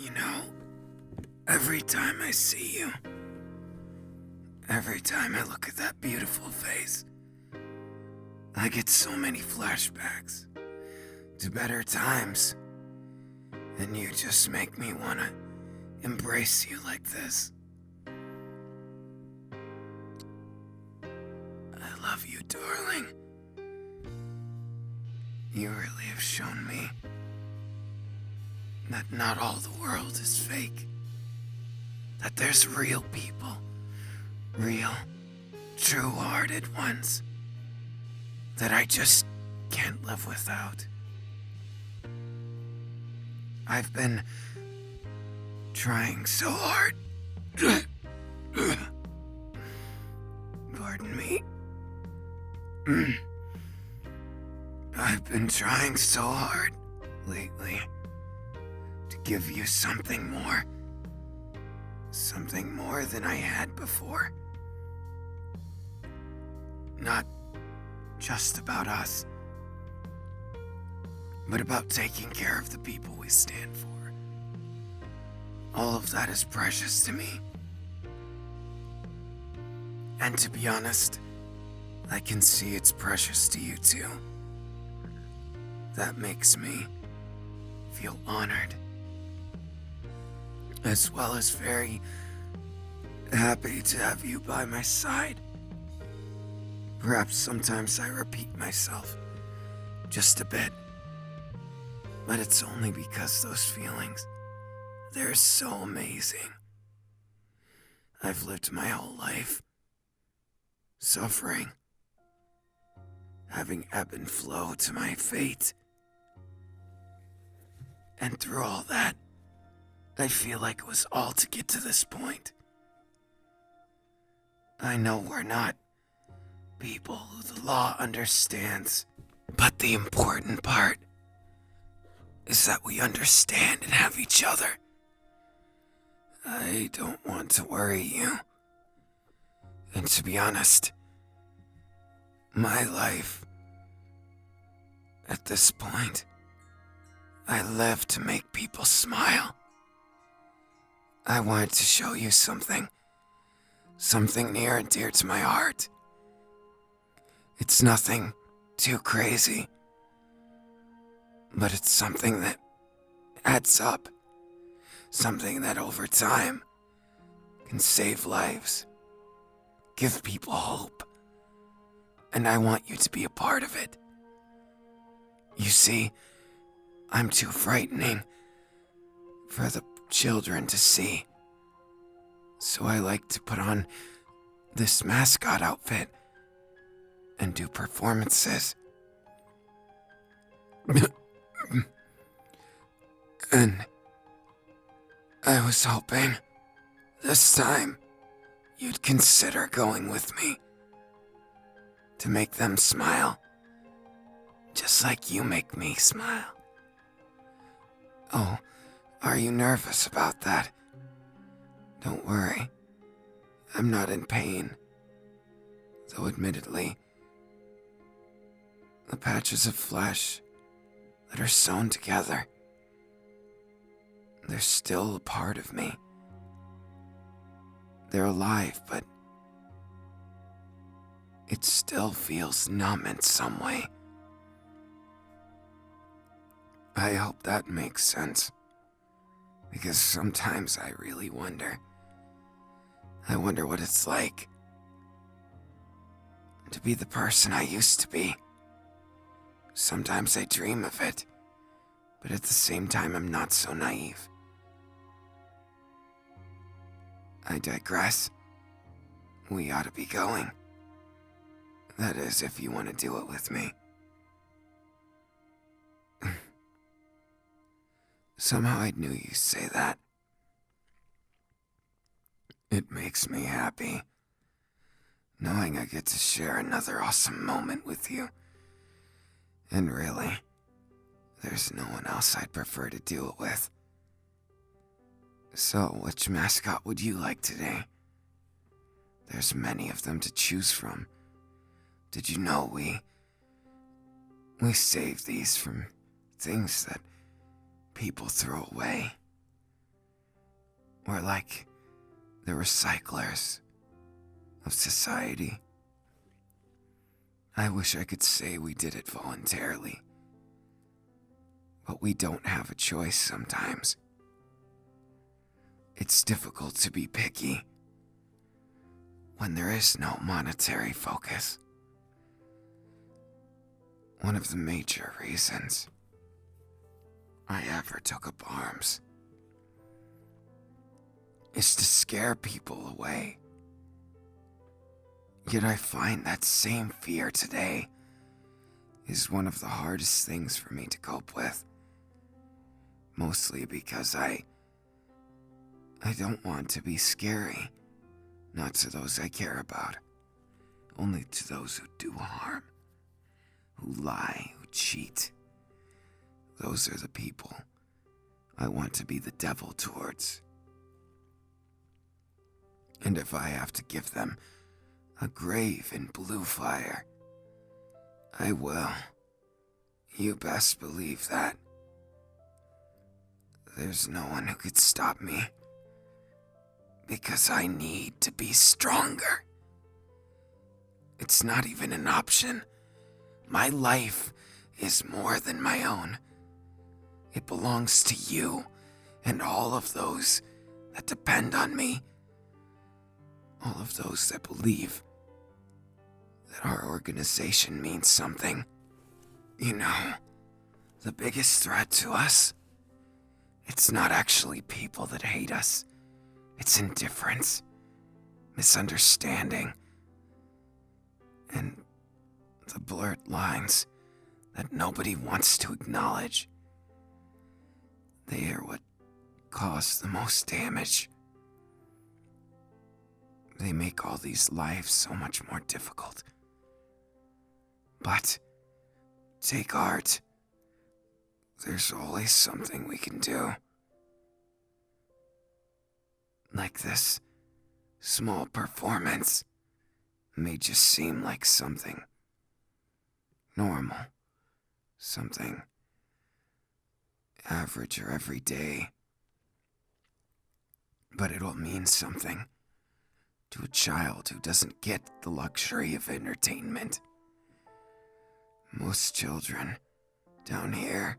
You know, every time I see you, every time I look at that beautiful face, I get so many flashbacks to better times, and you just make me want to embrace you like this. I love you, darling. You really have shown me that not all the world is fake. That there's real people, real, true-hearted ones that I just can't live without. I've been trying so hard. Pardon me. I've been trying so hard lately to give you something more than I had before. Not just about us, but about taking care of the people we stand for. All of that is precious to me. And to be honest, I can see it's precious to you too. That makes me feel honored, as well as very happy to have you by my side. Perhaps sometimes I repeat myself just a bit, but it's only because those feelings, they're so amazing. I've lived my whole life suffering, having ebb and flow to my fate. And through all that, I feel like it was all to get to this point. I know we're not people who the law understands, but the important part is that we understand and have each other. I don't want to worry you. And to be honest, my life, at this point, I live to make people smile. I wanted to show you something near and dear to my heart. It's nothing too crazy, but it's something that adds up, something that over time can save lives, give people hope, and I want you to be a part of it. You see, I'm too frightening for the children to see, so I like to put on this mascot outfit and do performances. And I was hoping this time you'd consider going with me to make them smile, just like you make me smile. Oh, are you nervous about that? Don't worry, I'm not in pain, though admittedly, the patches of flesh that are sewn together, they're still a part of me. They're alive, but it still feels numb in some way. I hope that makes sense, because sometimes I really wonder. I wonder what it's like to be the person I used to be. Sometimes I dream of it, but at the same time I'm not so naive. I digress. We ought to be going. That is, if you want to do it with me. Somehow I knew you'd say that. It makes me happy, knowing I get to share another awesome moment with you. And really, there's no one else I'd prefer to do it with. So, which mascot would you like today? There's many of them to choose from. Did you know we save these from things that people throw away? We're like the recyclers of society. I wish I could say we did it voluntarily, but we don't have a choice sometimes. It's difficult to be picky when there is no monetary focus. One of the major reasons I ever took up arms is to scare people away. Yet I find that same fear today is one of the hardest things for me to cope with. Mostly because I don't want to be scary, not to those I care about, only to those who do harm, who lie, who cheat. Those are the people I want to be the devil towards. And if I have to give them a grave in blue fire, I will. You best believe that. There's no one who could stop me, because I need to be stronger. It's not even an option. My life is more than my own. It belongs to you and all of those that depend on me. All of those that believe that our organization means something. You know, the biggest threat to us, it's not actually people that hate us. It's indifference, misunderstanding, and the blurred lines that nobody wants to acknowledge. They are what cause the most damage. They make all these lives so much more difficult. But take art. There's always something we can do. Like this small performance may just seem like something normal, something average or everyday, but it'll mean something to a child who doesn't get the luxury of entertainment. Most children down here,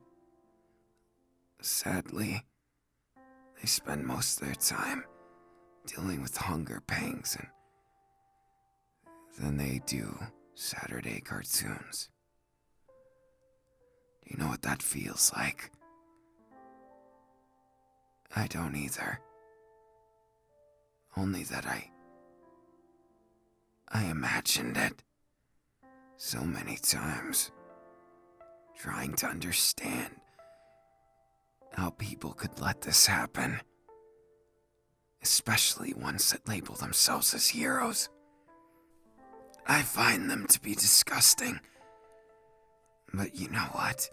sadly, they spend most of their time dealing with hunger pangs, and then they do Saturday cartoons. Do you know what that feels like? I don't either. Only that I imagined it so many times, trying to understand how people could let this happen, especially ones that label themselves as heroes. I find them to be disgusting, but you know what?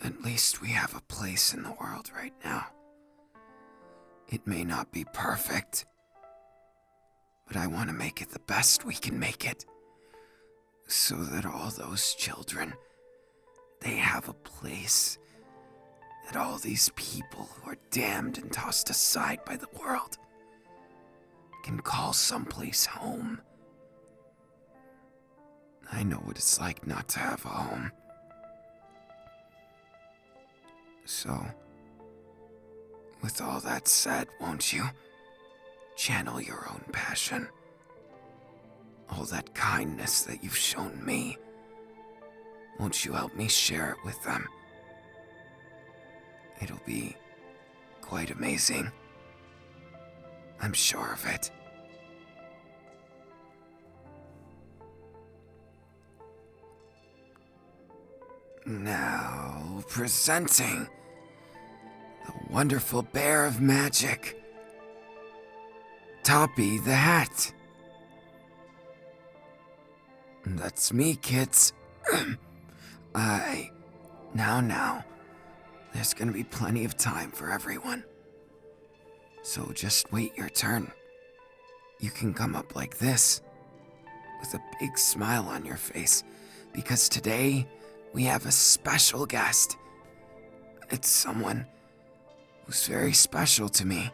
At least we have a place in the world right now. It may not be perfect, but I want to make it the best we can make it, so that all those children, they have a place, that all these people who are damned and tossed aside by the world can call someplace home. I know what it's like not to have a home. So, with all that said, won't you channel your own passion? All that kindness that you've shown me, won't you help me share it with them? It'll be quite amazing. I'm sure of it. Now, presenting the wonderful bear of magic, Dabi the Hat. That's me, kids. Now, there's gonna be plenty of time for everyone. So just wait your turn. You can come up like this, with a big smile on your face, because today we have a special guest. It's someone was very special to me.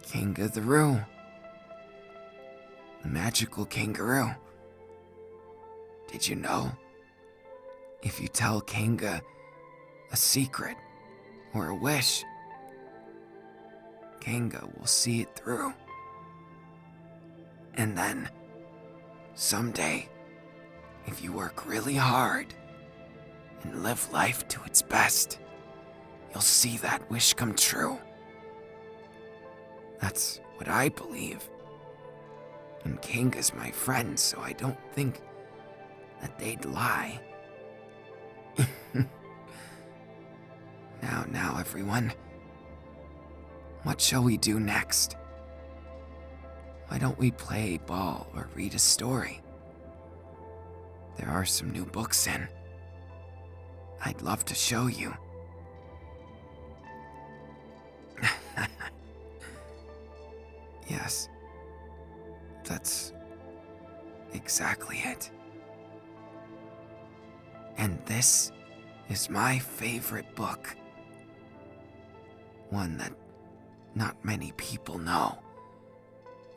Kanga the Roo. The magical kangaroo. Did you know? If you tell Kanga a secret or a wish, Kanga will see it through. And then, someday, if you work really hard and live life to its best, you'll see that wish come true. That's what I believe. And Kanga's my friend, so I don't think that they'd lie. Now, everyone. What shall we do next? Why don't we play ball or read a story? There are some new books in. I'd love to show you. Yes, that's exactly it. And this is my favorite book. One that not many people know.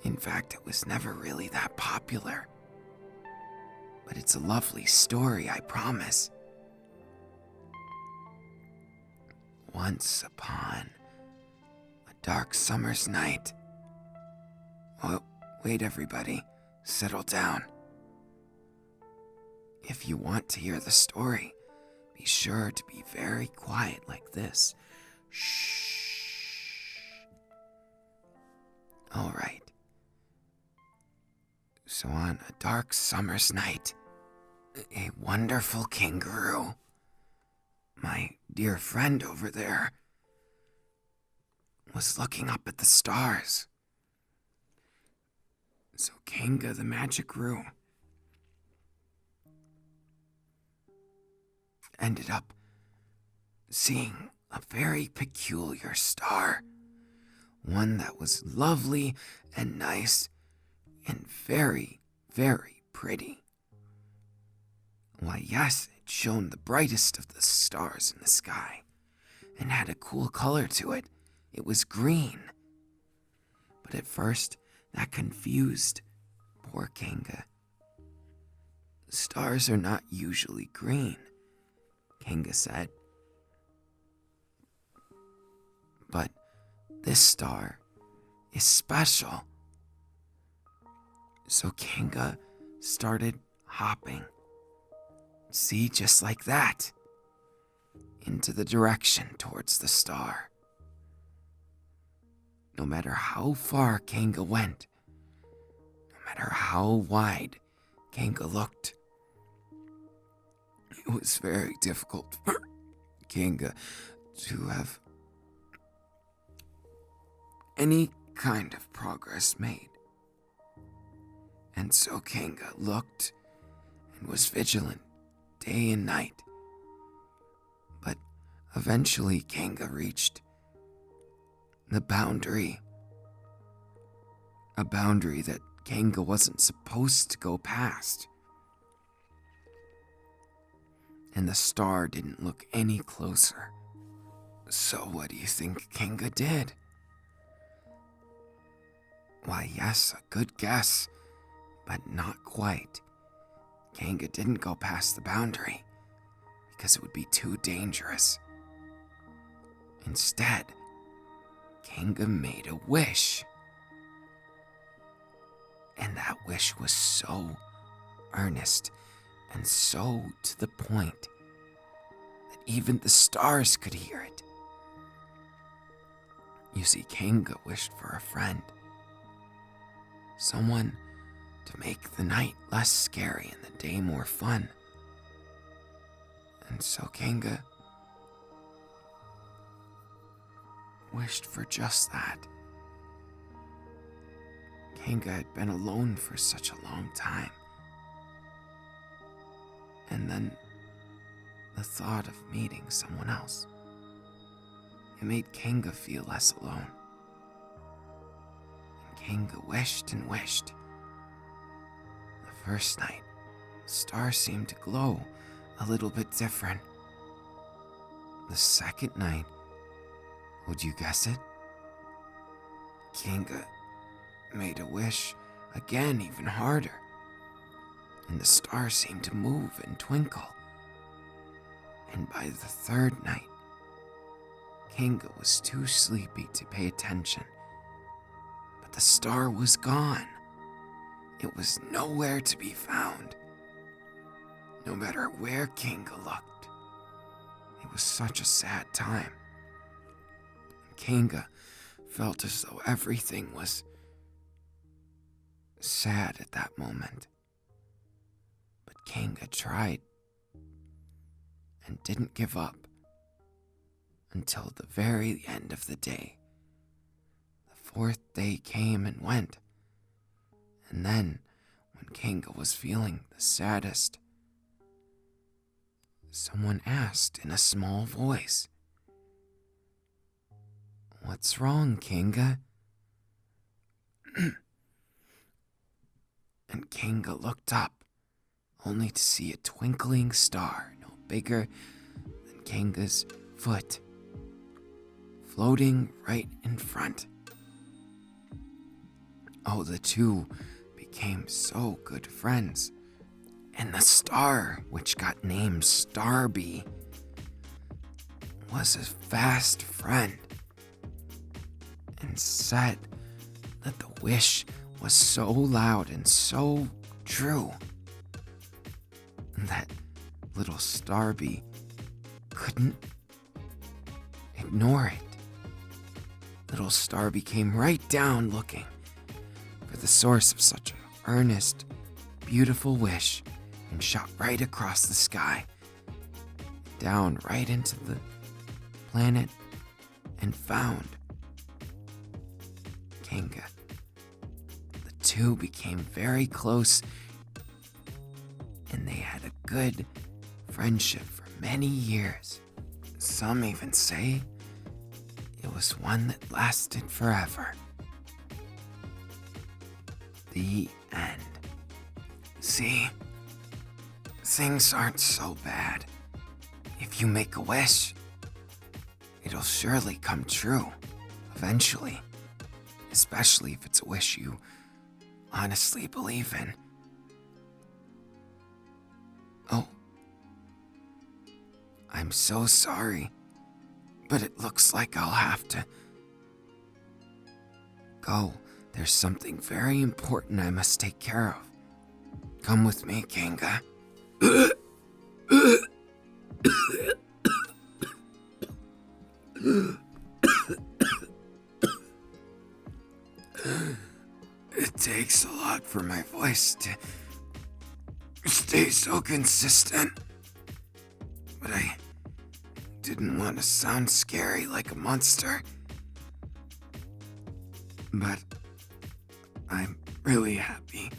In fact, it was never really that popular. But it's a lovely story, I promise. Once upon a dark summer's night. Oh, wait, everybody. Settle down. If you want to hear the story, be sure to be very quiet like this. Shh. All right. So on a dark summer's night, a wonderful kangaroo, my dear friend over there, was looking up at the stars. So Kanga the magic roo ended up seeing a very peculiar star, one that was lovely and nice and very, very pretty. Why, yes, it shone the brightest of the stars in the sky and had a cool color to it. It was green. But at first, that confused poor Kanga. Stars are not usually green, Kanga said. But this star is special. So Kanga started hopping. See, just like that. Into the direction towards the star. No matter how far Kanga went, no matter how wide Kanga looked, it was very difficult for Kanga to have any kind of progress made. And so Kanga looked and was vigilant day and night. But eventually Kanga reached the boundary. A boundary that Kanga wasn't supposed to go past. And the star didn't look any closer. So what do you think Kanga did? Why, yes, a good guess, but not quite. Kanga didn't go past the boundary because it would be too dangerous. Instead, Kanga made a wish. And that wish was so earnest and so to the point that even the stars could hear it. You see, Kanga wished for a friend. Someone to make the night less scary and the day more fun. And so Kanga wished for just that. Kanga had been alone for such a long time. And then the thought of meeting someone else, it made Kanga feel less alone. Kanga wished and wished. The first night, the stars seemed to glow a little bit different. The second night, Would you guess it? Kanga made a wish again, even harder, and the star seemed to move and twinkle. And by the third night, Kanga was too sleepy to pay attention, but the star was gone. It was nowhere to be found. No matter where Kanga looked, it was such a sad time. Kanga felt as though everything was sad at that moment. But Kanga tried and didn't give up until the very end of the day. The fourth day came and went, and then when Kanga was feeling the saddest, someone asked in a small voice, "What's wrong, Kanga?" And Kanga looked up, only to see a twinkling star no bigger than Kanga's foot, floating right in front. Oh, the two became so good friends, and the star, which got named Dabi, was a fast friend, and said that the wish was so loud and so true that little Starby couldn't ignore it. Little Starby came right down looking for the source of such an earnest, beautiful wish and shot right across the sky, down right into the planet, and found Kanga. The two became very close, and they had a good friendship for many years. Some even say it was one that lasted forever. The end. See, things aren't so bad. If you make a wish, it'll surely come true, eventually. Especially if it's a wish you honestly believe in. Oh, I'm so sorry, but it looks like I'll have to go. There's something very important I must take care of. Come with me, Kanga. It takes a lot for my voice to stay so consistent, but I didn't want to sound scary like a monster. But I'm really happy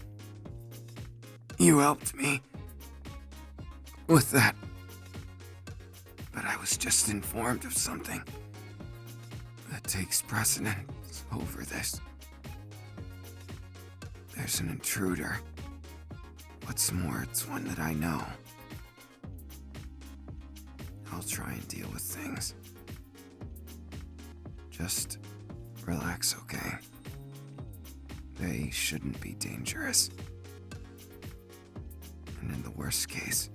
you helped me with that. But I was just informed of something that takes precedence over this. There's an intruder. What's more, it's one that I know. I'll try and deal with things. Just relax, okay? They shouldn't be dangerous. And in the worst case,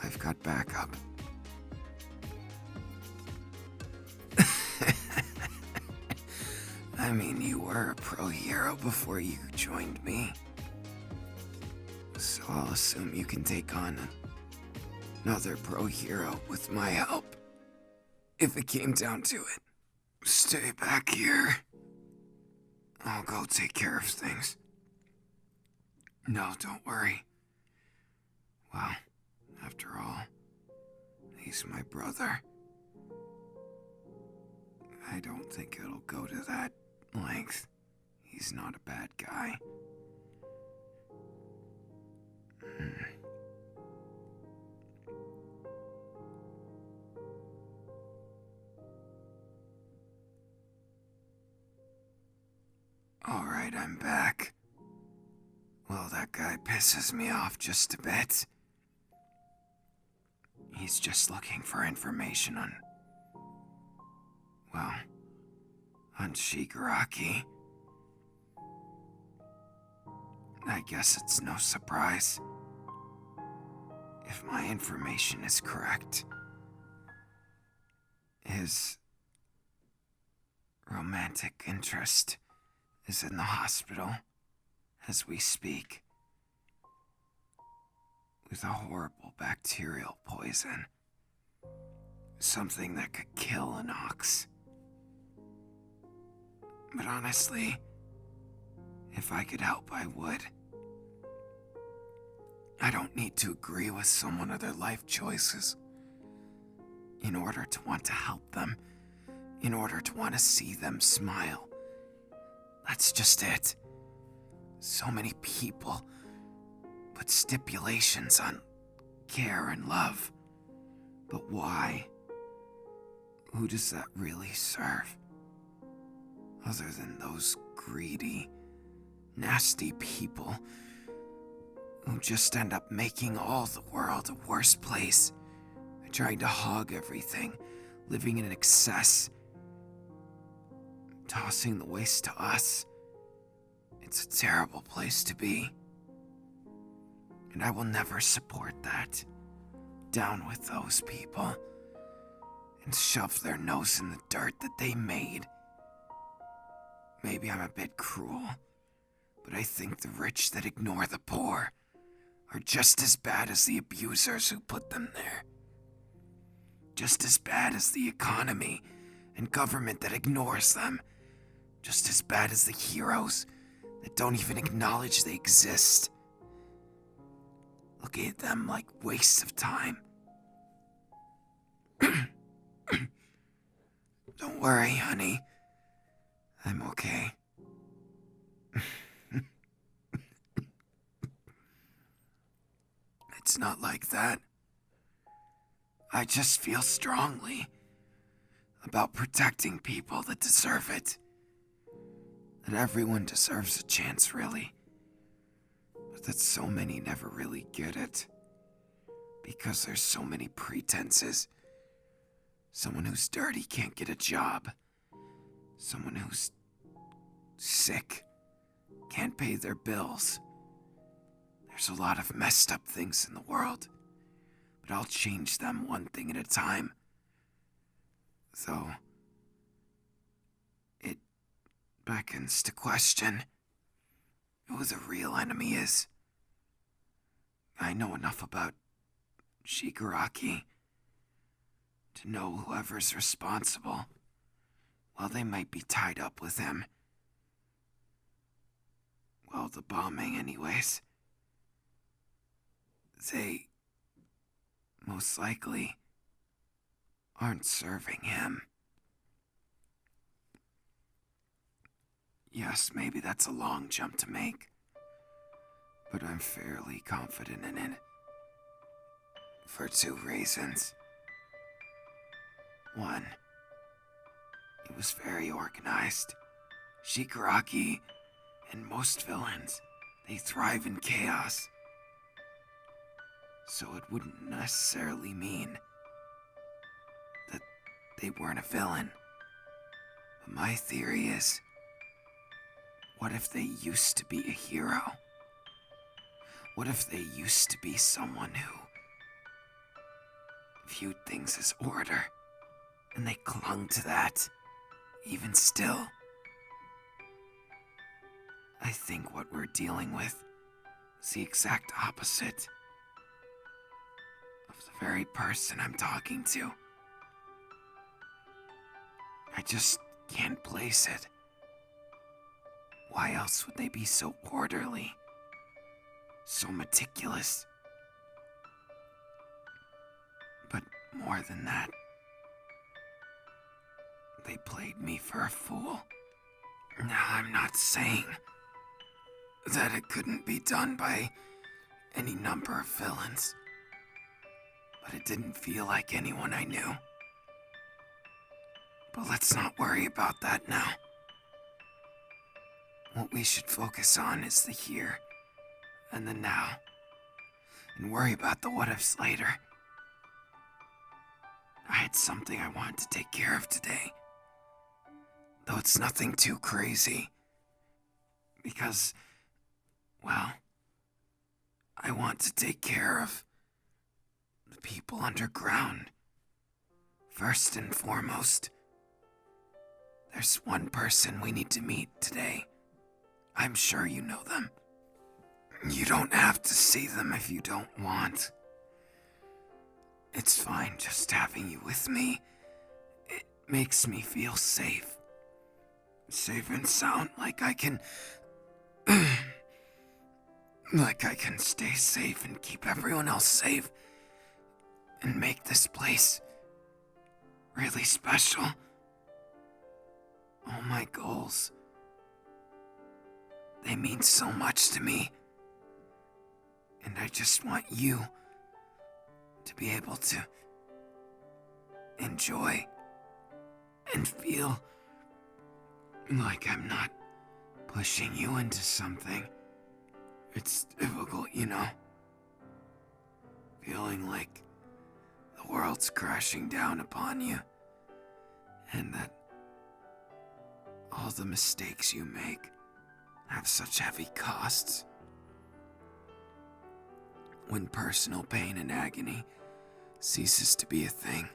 I've got backup. I mean, you were a pro hero before you joined me. So I'll assume you can take on another pro hero with my help. If it came down to it. Stay back here. I'll go take care of things. No, don't worry. Well, after all, he's my brother. I don't think it'll go to that length. He's not a bad guy. Alright, I'm back. Well, that guy pisses me off just a bit. He's just looking for information on Well, on Shigaraki, I guess it's no surprise. If my information is correct, his romantic interest is in the hospital as we speak with a horrible bacterial poison. Something that could kill an ox. But honestly, if I could help, I would. I don't need to agree with someone or their life choices in order to want to help them, in order to want to see them smile. That's just it. So many people put stipulations on care and love. But why? Who does that really serve? Other than those greedy, nasty people who just end up making all the world a worse place. They're trying to hog everything, living in excess, tossing the waste to us. It's a terrible place to be. And I will never support that. Down with those people. And shove their nose in the dirt that they made. Maybe I'm a bit cruel, but I think the rich that ignore the poor are just as bad as the abusers who put them there. Just as bad as the economy and government that ignores them. Just as bad as the heroes that don't even acknowledge they exist. Look at them like wastes of time. Don't worry, honey. I'm okay. It's not like that. I just feel strongly about protecting people that deserve it. That everyone deserves a chance, really. But that so many never really get it. Because there's so many pretenses. Someone who's dirty can't get a job. Someone who's sick can't pay their bills. There's a lot of messed up things in the world, but I'll change them one thing at a time. Though, it beckons to question who the real enemy is. I know enough about Shigaraki to know whoever's responsible. Well, they might be tied up with him. Well, the bombing anyways. They most likely aren't serving him. Yes, maybe that's a long jump to make, but I'm fairly confident in it. For two reasons. One, it was very organized. Shigaraki and most villains, they thrive in chaos. So it wouldn't necessarily mean that they weren't a villain. But my theory is, what if they used to be a hero? What if they used to be someone who viewed things as order, and they clung to that, even still? I think what we're dealing with is the exact opposite of the very person I'm talking to. I just can't place it. Why else would they be so orderly? So meticulous? But more than that, they played me for a fool. Now, I'm not saying that it couldn't be done by any number of villains, but it didn't feel like anyone I knew. But let's not worry about that now. What we should focus on is the here and the now, and worry about the what-ifs later. I had something I wanted to take care of today. though it's nothing too crazy. Because, well, I want to take care of the people underground. First and foremost, there's one person we need to meet today. I'm sure you know them. You don't have to see them if you don't want. It's fine just having you with me. It makes me feel safe. Safe and sound, like I can stay safe and keep everyone else safe. And make this place really special. All my goals, they mean so much to me. And I just want you to be able to enjoy and feel like I'm not pushing you into something. It's difficult, you know. Feeling like the world's crashing down upon you. And that all the mistakes you make have such heavy costs. When personal pain and agony ceases to be a thing,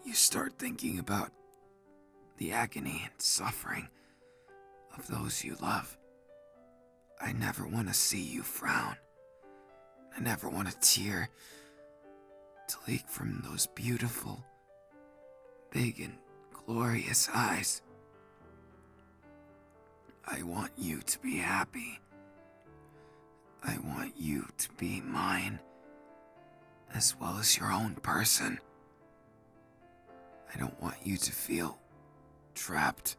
you start thinking about the agony and suffering of those you love. I never want to see you frown. I never want a tear to leak from those beautiful, big and glorious eyes. I want you to be happy. I want you to be mine, as well as your own person. I don't want you to feel trapped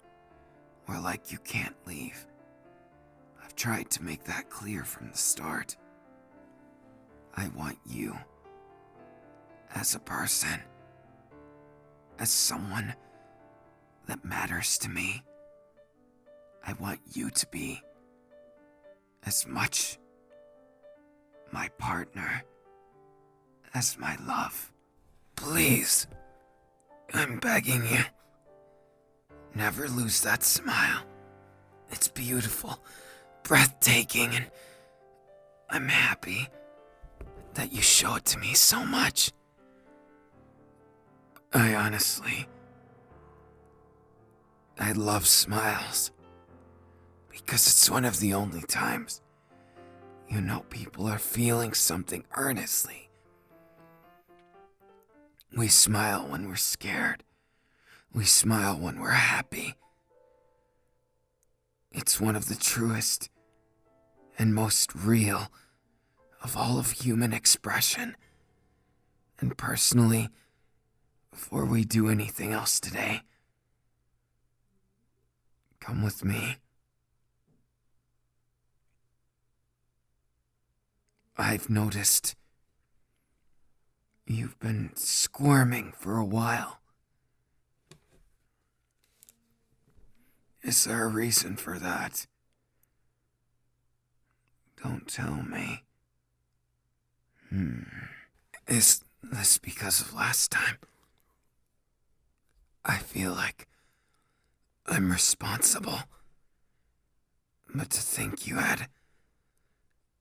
or like you can't leave. I've tried to make that clear from the start. I want you as a person, as someone that matters to me. I want you to be as much my partner as my love. Please, I'm begging you, never lose that smile. It's beautiful, breathtaking, and I'm happy that you show it to me so much. I love smiles, because it's one of the only times you know people are feeling something earnestly. We smile when we're scared. We smile when we're happy. It's one of the truest and most real of all of human expression. And personally, before we do anything else today, come with me. I've noticed you've been squirming for a while. Is there a reason for that? Don't tell me. Is this because of last time? I feel like I'm responsible. But to think you had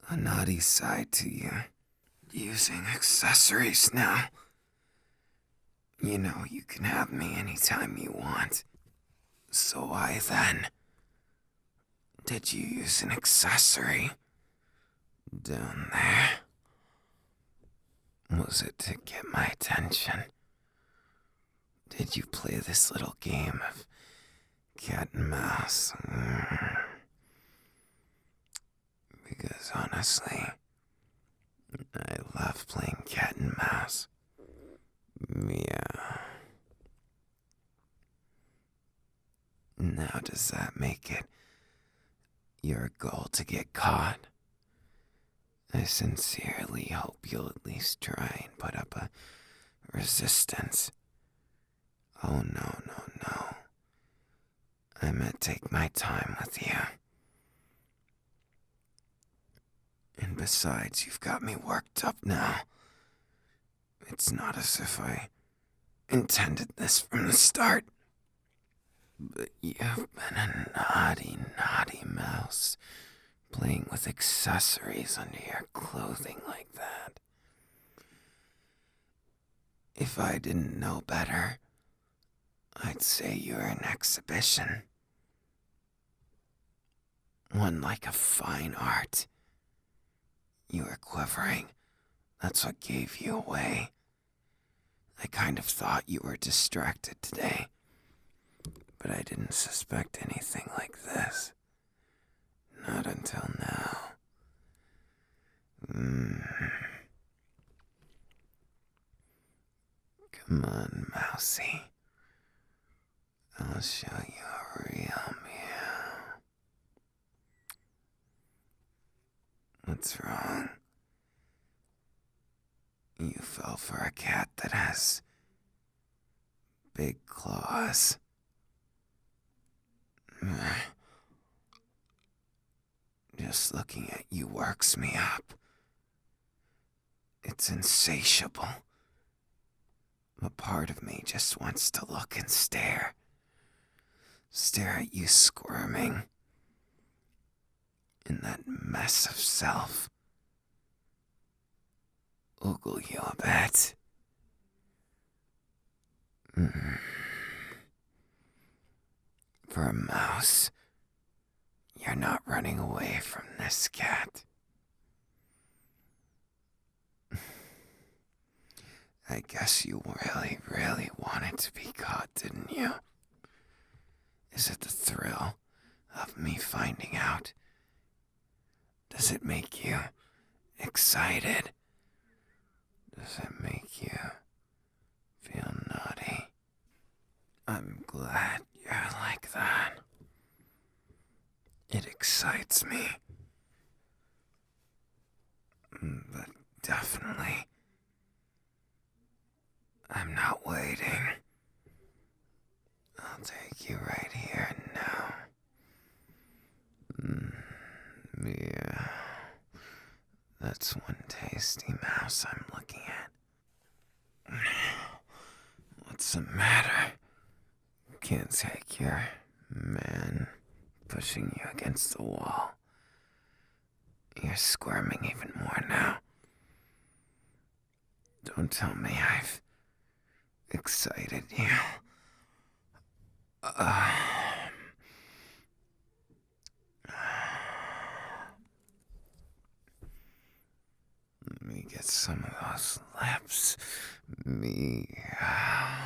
a naughty side to you, using accessories now. You know you can have me anytime you want. So why then did you use an accessory down there? Was it to get my attention? Did you play this little game of cat and mouse? Because honestly, I love playing cat and mouse. Yeah. Now does that make it your goal to get caught? I sincerely hope you'll at least try and put up a resistance. Oh no. I meant take my time with you. And besides, you've got me worked up now. It's not as if I intended this from the start. But you've been a naughty, naughty mouse, playing with accessories under your clothing like that. If I didn't know better, I'd say you're an exhibition. One like a fine art. You were quivering. That's what gave you away. I kind of thought you were distracted today, but I didn't suspect anything like this. Not until now. Come on, Mousy. I'll show you a real meow. What's wrong? You fell for a cat that has big claws. Just looking at you works me up. It's insatiable. A part of me just wants to look and stare. Stare at you squirming in that mess of self. Oogle you a bit. For a mouse, you're not running away from this cat. I guess you really, really wanted to be caught, didn't you? Is it the thrill of me finding out? Does it make you excited? Does it make you feel naughty? I'm glad you're like that. It excites me. But definitely, I'm not waiting. I'll take you right here and now. Yeah. That's one tasty mouse I'm looking at. What's the matter? Can't take your man pushing you against the wall. You're squirming even more now. Don't tell me I've excited you. Let me get some of those lips. Meow.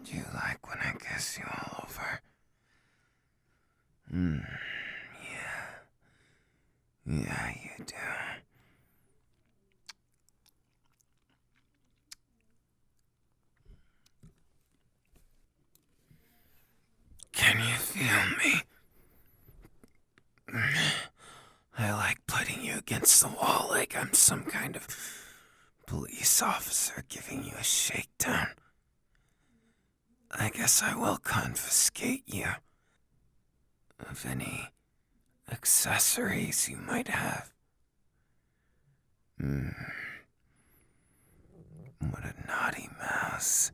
Do you like when I kiss you all over? Yeah, you do. Can you feel me? I like putting you against the wall like I'm some kind of police officer giving you a shakedown. I guess I will confiscate you of any accessories you might have. What a naughty mouse.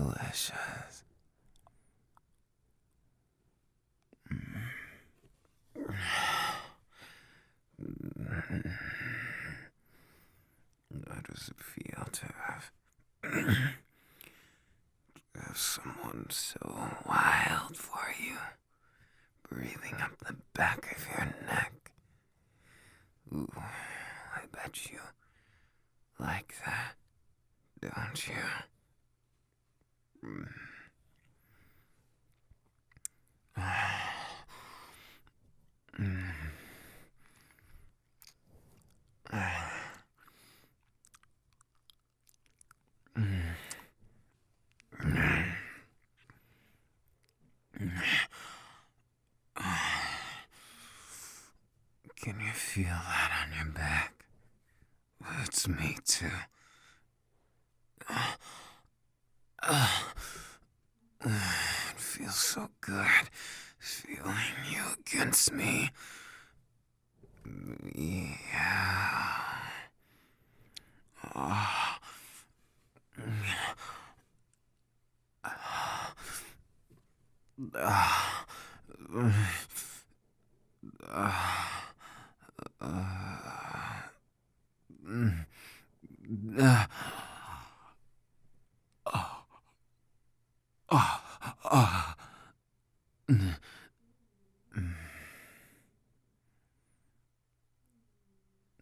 delicious. How does it feel to have someone so wild for you, breathing up the back of your neck? Ooh, I bet you like that, don't you? Can you feel that on your back? It's me too. It feels so good, feeling you against me. Yeah. Oh.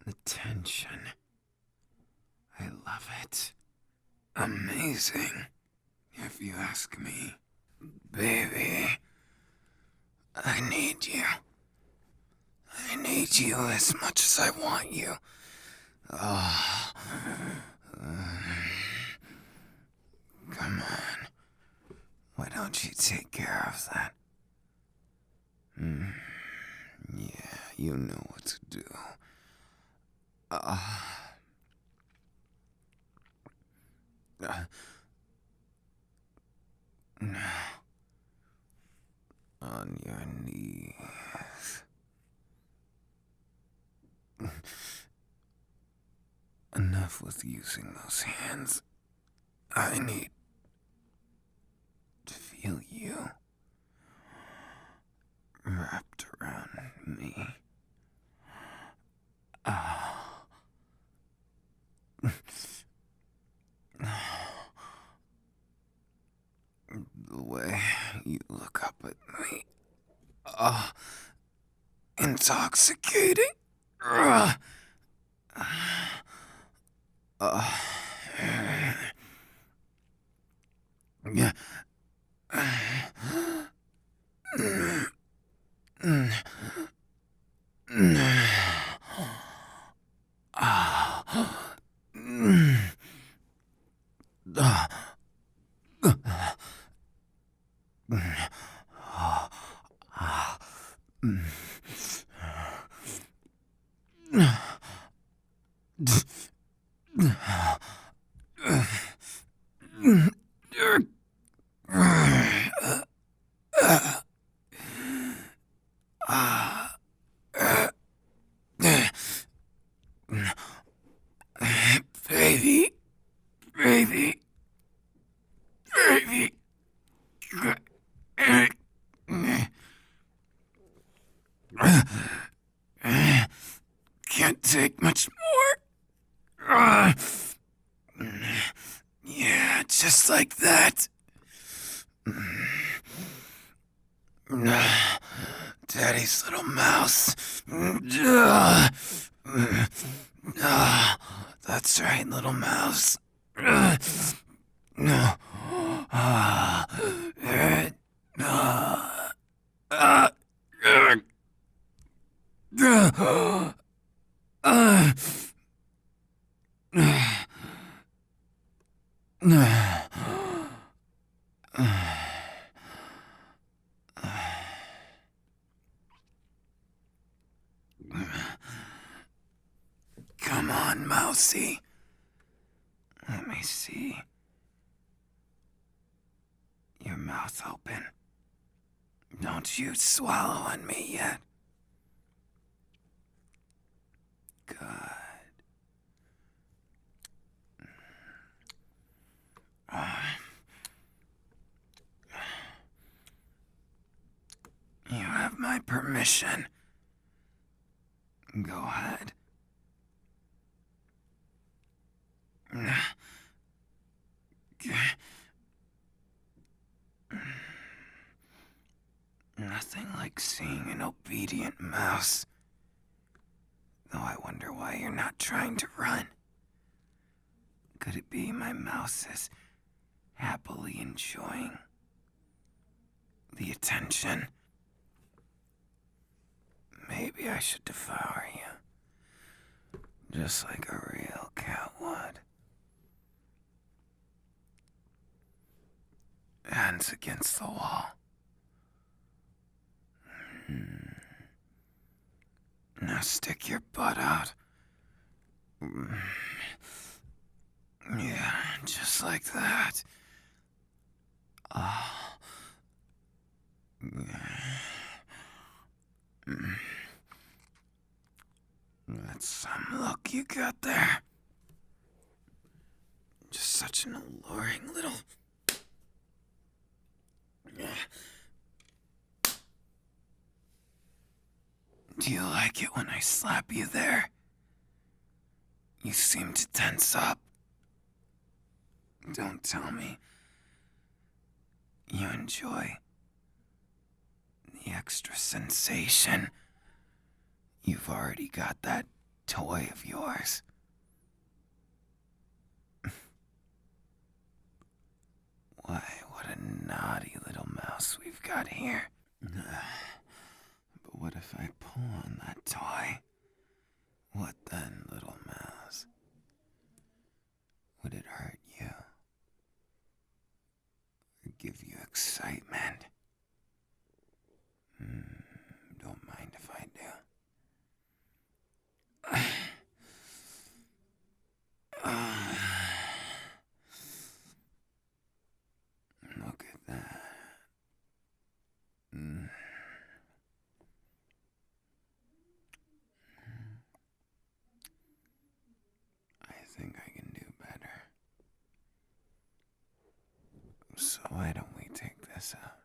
The tension. I love it. Amazing, if you ask me. Baby, I need you. I need you as much as I want you. Oh. Come on. Why don't you take care of that? Yeah, you know what to do. On your knees. Enough with using those hands. I need to feel you wrapped around me. The way you look up at me. Intoxicating. Yeah. Baby, baby, baby. Can't take much more. Yeah, just like that. Daddy's little mouse. That's right, little mouse. No. Come on, Mousy. Let me see. Your mouth open. Don't you swallow on me yet. Good. my permission. Go ahead. Nothing like seeing an obedient mouse. Though I wonder why you're not trying to run. Could it be my mouse is happily enjoying the attention? Maybe I should devour you, just like a real cat would. Hands against the wall. Now stick your butt out. Yeah, just like that. That's some look you got there. Just such an alluring little... Do you like it when I slap you there? You seem to tense up. Don't tell me you enjoy the extra sensation. You've already got that toy of yours. Why, what a naughty little mouse we've got here. But what if I pull on that toy? What then, little mouse? Would it hurt you? Or give you excitement? Don't mind if I do. Look at that. I think I can do better. So why don't we take this out?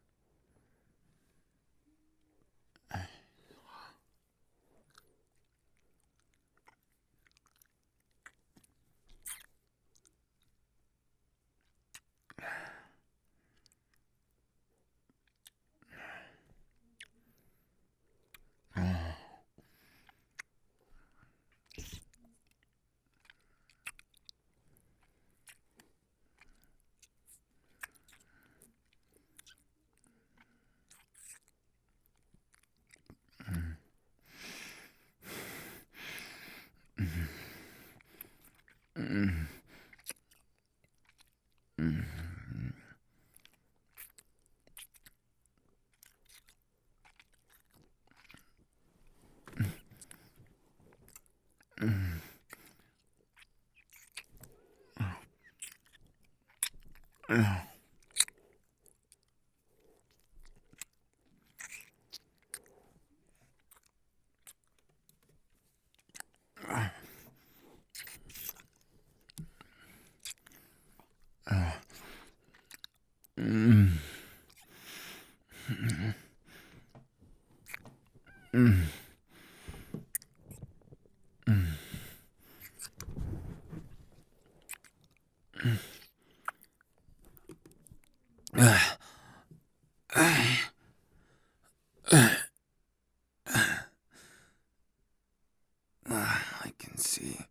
I can see.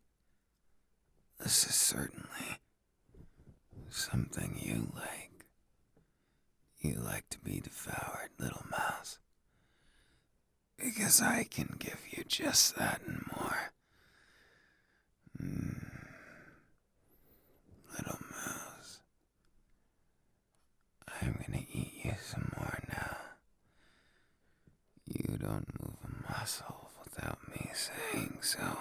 This is certainly something you like. You like to be devoured, little mouse. Because I can give you just that and more. Little mouse. I'm gonna eat you some more now. You don't move a muscle without me saying so.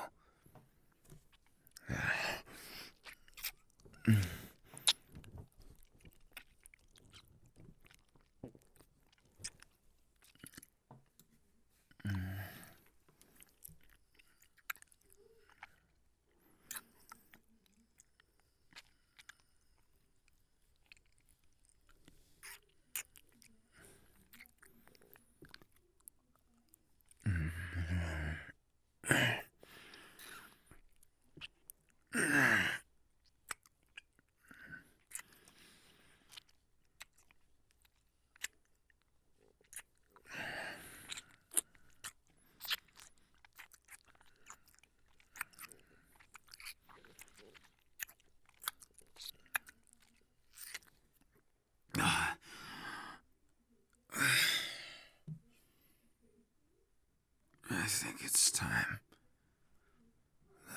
I think it's time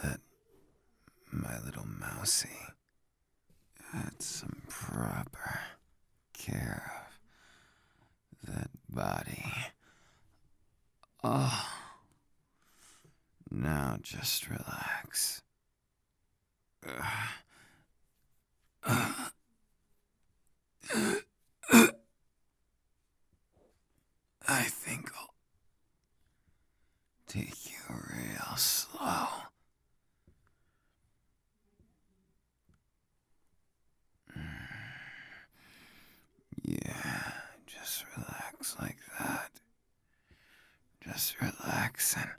that my little mousy had some proper care of that body. Oh, now just relax. I think I'll take you real slow. Yeah, just relax like that. Just relax and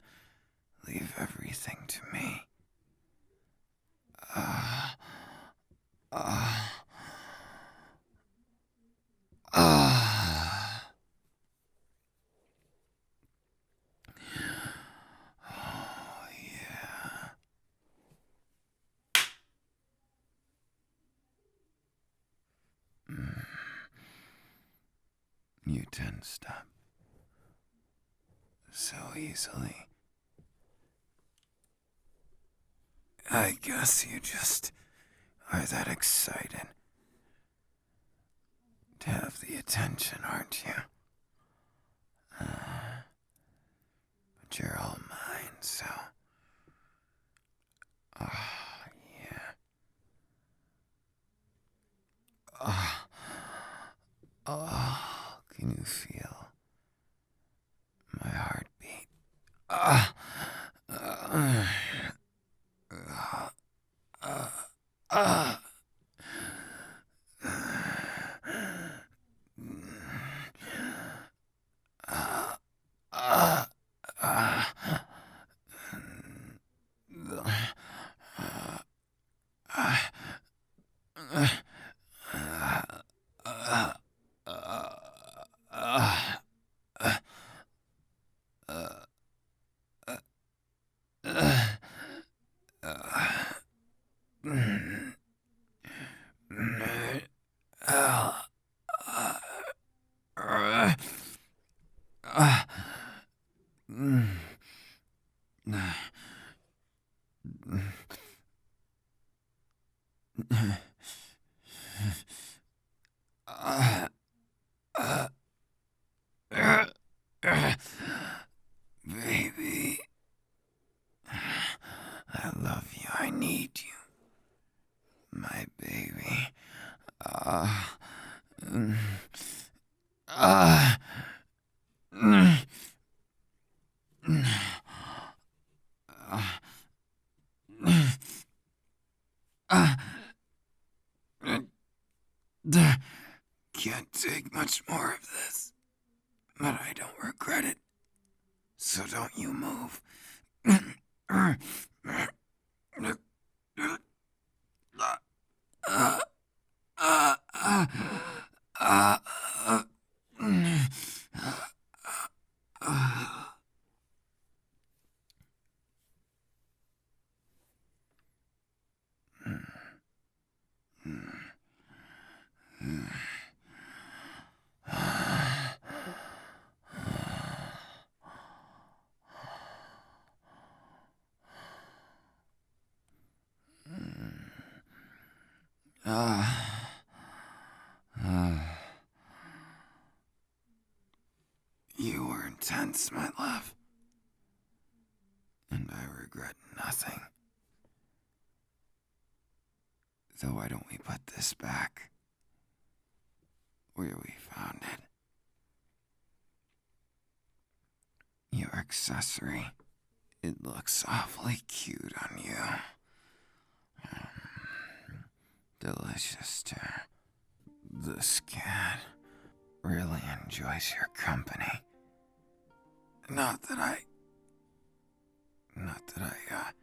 leave everything to me. Uh, uh, uh. Oh, yeah. Mm. You tensed up so easily. I guess you just are that excited to have the attention, aren't you? But you're all mine, so... Oh, yeah. Oh, oh, can you feel my heartbeat? Ah, ah, ah, ah, Baby, I love you. I need you. My baby. Ah. Ah. Can't take much more of this, but I don't regret it. So don't you move. You were intense, my love, and I regret nothing. So why don't we put this back where we found it? Your accessory. It looks awfully cute on you. Delicious too. This cat really enjoys your company. Not that I Not that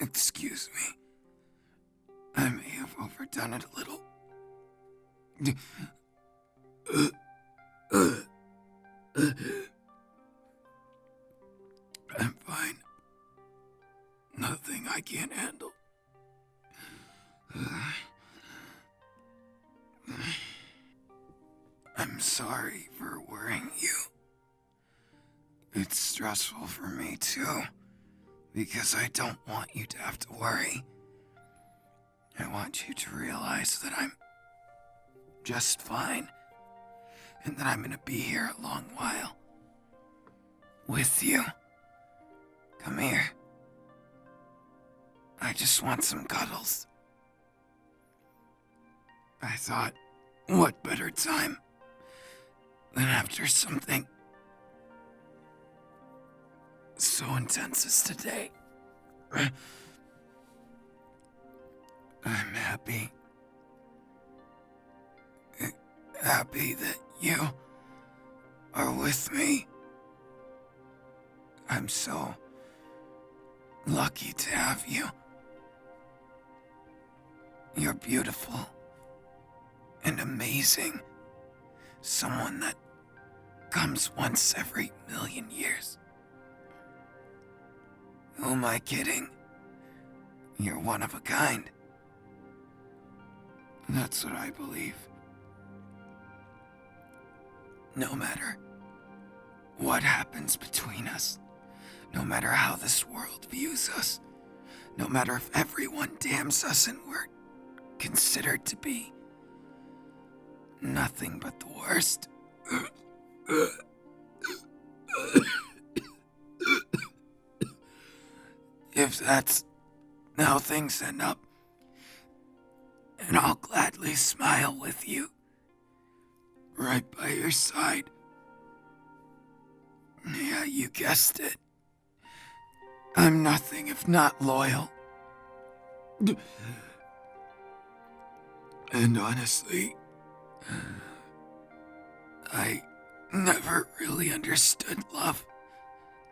Excuse me. I may have overdone it a little. I'm fine. Nothing I can't handle. I'm sorry for worrying you. It's stressful for me too, because I don't want you to have to worry. I want you to realize that I'm just fine, and that I'm gonna be here a long while. With you. Come here. I just want some cuddles. I thought, what better time than after something so intense as today. I'm happy. Happy that you are with me. I'm so lucky to have you. You're beautiful and amazing. Someone that comes once every million years. Who am I kidding? You're one of a kind. That's what I believe. No matter what happens between us, no matter how this world views us, no matter if everyone damns us and we're considered to be nothing but the worst. If that's how things end up, and I'll gladly smile with you, right by your side. Yeah, you guessed it. I'm nothing if not loyal. And honestly, I never really understood love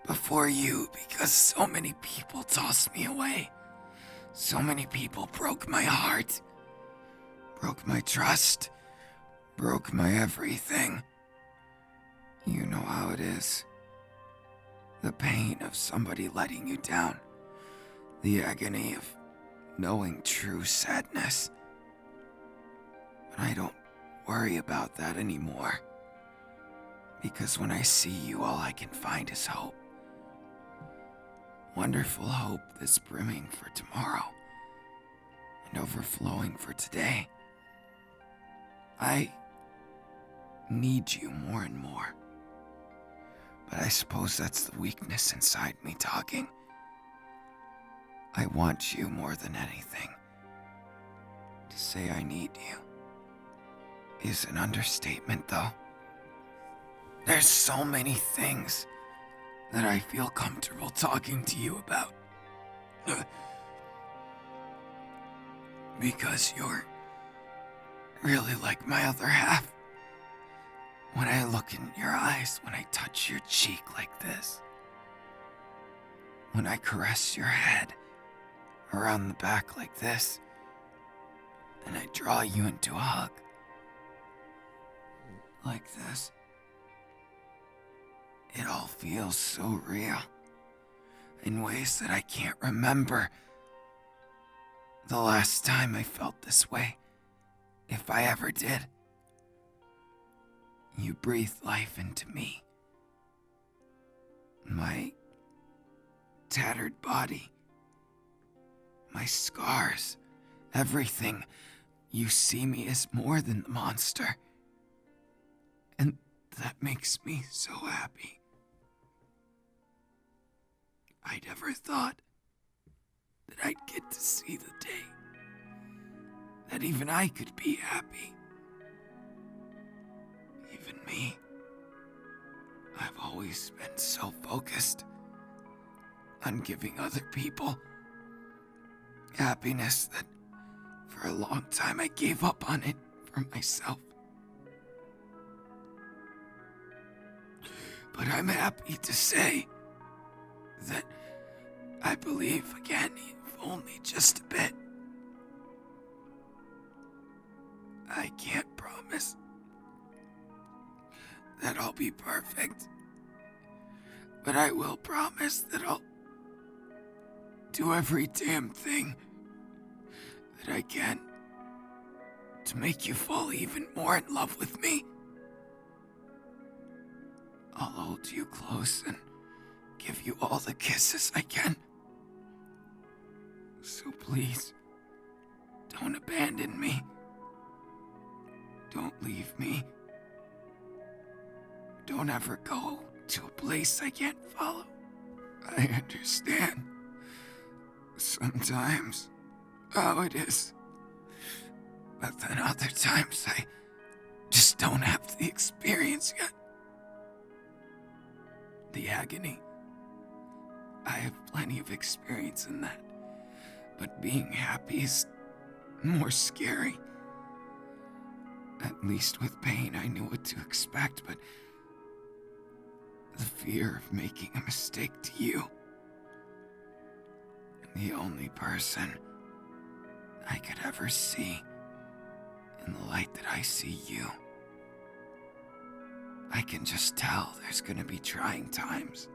before you because so many people tossed me away. So many people broke my heart, broke my trust, broke my everything. You know how it is. The pain of somebody letting you down. The agony of knowing true sadness. But I don't worry about that anymore. Because when I see you, all I can find is hope. Wonderful hope that's brimming for tomorrow and overflowing for today. I need you more and more. But I suppose that's the weakness inside me talking. I want you more than anything. To say I need you is an understatement, though. There's so many things that I feel comfortable talking to you about. Because you're really like my other half. When I look in your eyes, when I touch your cheek like this, when I caress your head around the back like this, and I draw you into a hug like this, it all feels so real in ways that I can't remember the last time I felt this way, if I ever did. You breathe life into me. My tattered body, my scars, everything. You see me as more than the monster. And that makes me so happy. I never thought that I'd get to see the day that even I could be happy. Even me. I've always been so focused on giving other people happiness that for a long time I gave up on it for myself. But I'm happy to say that I believe again, if only just a bit. I can't promise that I'll be perfect, but I will promise that I'll do every damn thing that I can to make you fall even more in love with me. I'll hold you close and give you all the kisses I can. So please, don't abandon me. Don't leave me. Don't ever go to a place I can't follow. I understand sometimes how it is, but then other times I just don't have the experience yet. The agony. I have plenty of experience in that, but being happy is more scary. At least with pain, I knew what to expect, but the fear of making a mistake to you, the only person I could ever see in the light that I see you. I can just tell there's gonna be trying times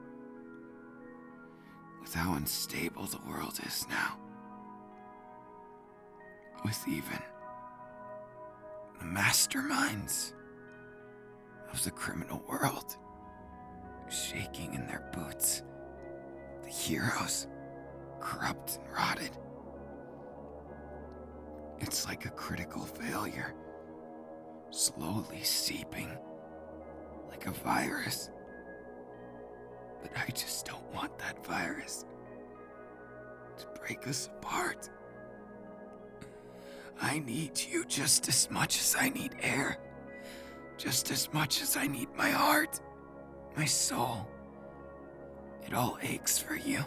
with how unstable the world is now. With even the masterminds of the criminal world shaking in their boots. The heroes corrupt and rotted. It's like a critical failure, slowly seeping like a virus. But I just don't want that virus to break us apart. I need you just as much as I need air, just as much as I need my heart, my soul. It all aches for you.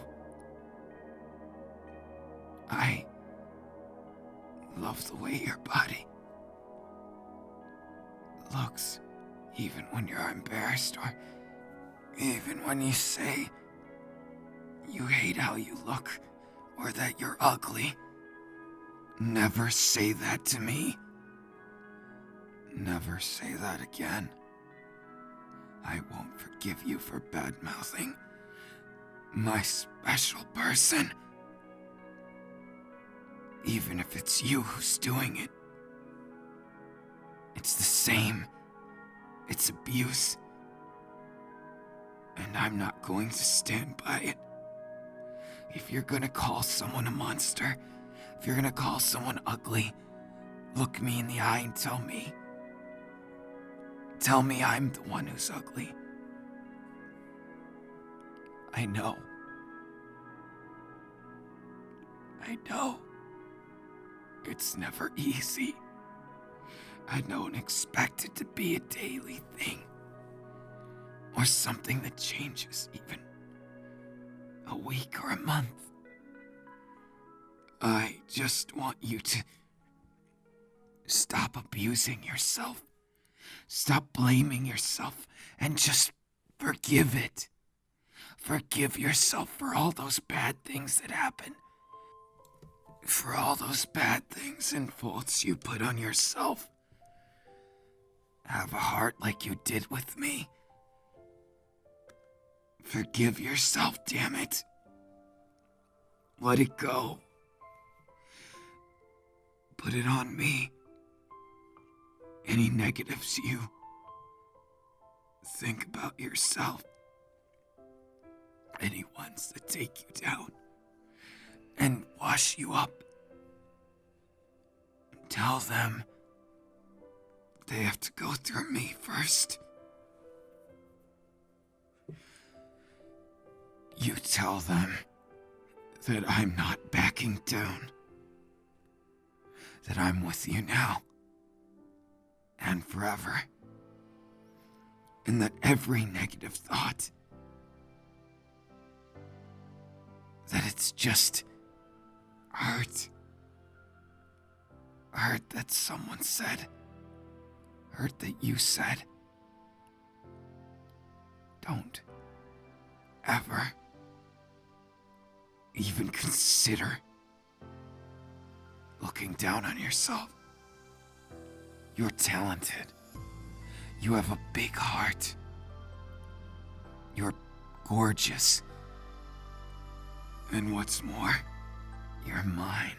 I love the way your body looks, even when you're embarrassed or even when you say you hate how you look or that you're ugly. Never say that to me. Never say that again. I won't forgive you for bad-mouthing my special person. Even if it's you who's doing it. It's the same. It's abuse. And I'm not going to stand by it. If you're gonna call someone a monster, if you're gonna call someone ugly, look me in the eye and tell me. Tell me I'm the one who's ugly. I know. I know. It's never easy. I don't expect it to be a daily thing. Or something that changes even a week or a month. I just want you to stop abusing yourself. Stop blaming yourself and just forgive it. Forgive yourself for all those bad things that happen. For all those bad things and faults you put on yourself. Have a heart like you did with me. Forgive yourself, damn it. Let it go. Put it on me. Any negatives you think about yourself. Any ones that take you down and wash you up. Tell them they have to go through me first. You tell them that I'm not backing down. That I'm with you now. And forever. And that every negative thought, that it's just hurt. Hurt that someone said. Hurt that you said. Don't ever even consider looking down on yourself. You're talented. You have a big heart. You're gorgeous. And what's more, you're mine.